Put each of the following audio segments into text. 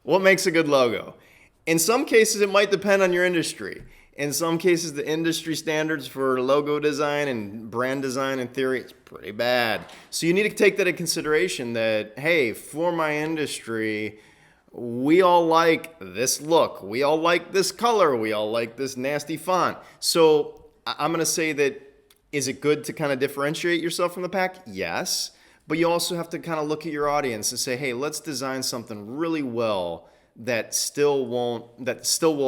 What makes a good logo? In some cases, it might depend on your industry. In some cases, the industry standards for logo design and brand design in theory is pretty bad. So you need to take that into consideration that, hey, for my industry, we all like this look. We all like this color. We all like this nasty font. So I'm going to say that, is it good to kind of differentiate yourself from the pack? Yes. But you also have to kind of look at your audience and say, hey, let's design something really well that still will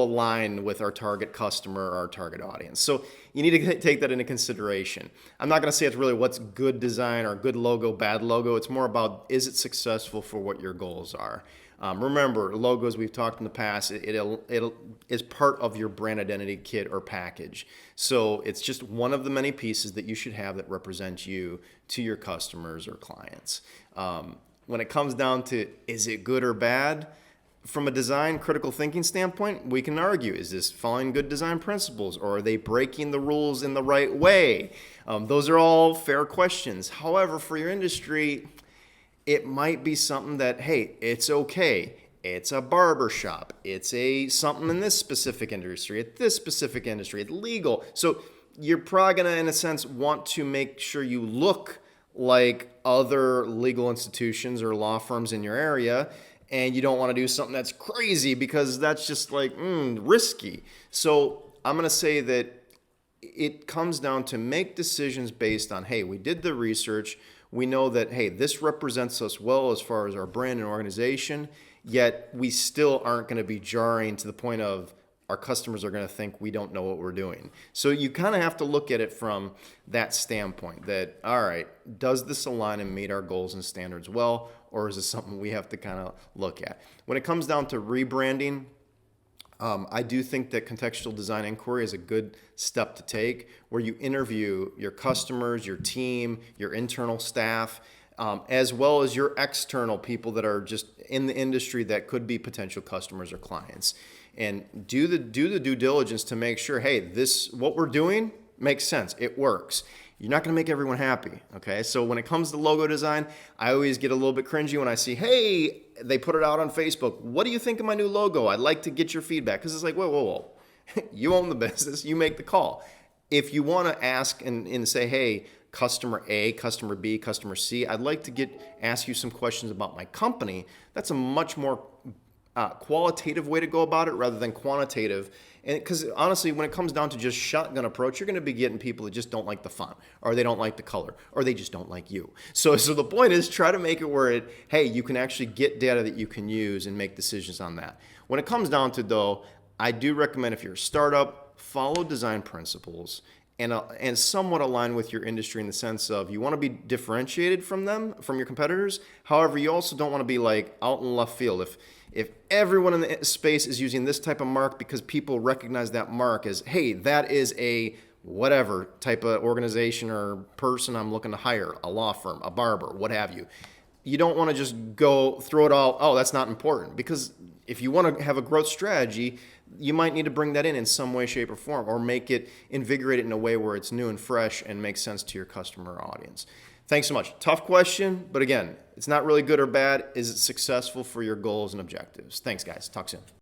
align with our target customer or our target audience. So you need to take that into consideration. I'm not going to say it's really what's good design or good logo, bad logo. It's more about, is it successful for what your goals are? Remember, logos, we've talked in the past, it is part of your brand identity kit or package. So it's just one of the many pieces that you should have that represents you to your customers or clients. When it comes down to, is it good or bad? From a design critical thinking standpoint, we can argue, is this following good design principles, or are they breaking the rules in the right way? Those are all fair questions. However, for your industry, it might be something that, hey, it's okay. It's a barber shop. It's something in this specific industry, at this specific industry, it's legal. So you're probably gonna, in a sense, want to make sure you look like other legal institutions or law firms in your area, and you don't want to do something that's crazy because that's just like risky. So I'm going to say that it comes down to make decisions based on, hey, we did the research. We know that, hey, this represents us well as far as our brand and organization, yet we still aren't going to be jarring to the point of our customers are going to think we don't know what we're doing. So you kind of have to look at it from that standpoint that, all right, does this align and meet our goals and standards well, or is this something we have to kind of look at? When it comes down to rebranding, I do think that contextual design inquiry is a good step to take, where you interview your customers, your team, your internal staff, as well as your external people that are just in the industry that could be potential customers or clients. And do the due diligence to make sure, hey, what we're doing makes sense. It works. You're not going to make everyone happy, okay? So when it comes to logo design, I always get a little bit cringy when I see, hey, they put it out on Facebook. What do you think of my new logo? I'd like to get your feedback. Because it's like, whoa. You own the business. You make the call. If you want to ask and say, hey, customer A, customer B, customer C, I'd like to ask you some questions about my company. That's a much more qualitative way to go about it rather than quantitative. And because honestly, when it comes down to just shotgun approach, you're going to be getting people that just don't like the font, or they don't like the color, or they just don't like you. So the point is, try to make it where hey, you can actually get data that you can use and make decisions on that. When it comes down to, though, I do recommend, if you're a startup, follow design principles and somewhat align with your industry in the sense of you want to be differentiated from your competitors. However, you also don't want to be like out in left field. If everyone in the space is using this type of mark because people recognize that mark as, hey, that is a whatever type of organization or person I'm looking to hire, a law firm, a barber, what have you. You don't want to just go throw it all, oh, that's not important. Because if you want to have a growth strategy, you might need to bring that in some way, shape, or form, or invigorate it in a way where it's new and fresh and makes sense to your customer audience. Thanks so much. Tough question, but again, it's not really good or bad. Is it successful for your goals and objectives? Thanks, guys. Talk soon.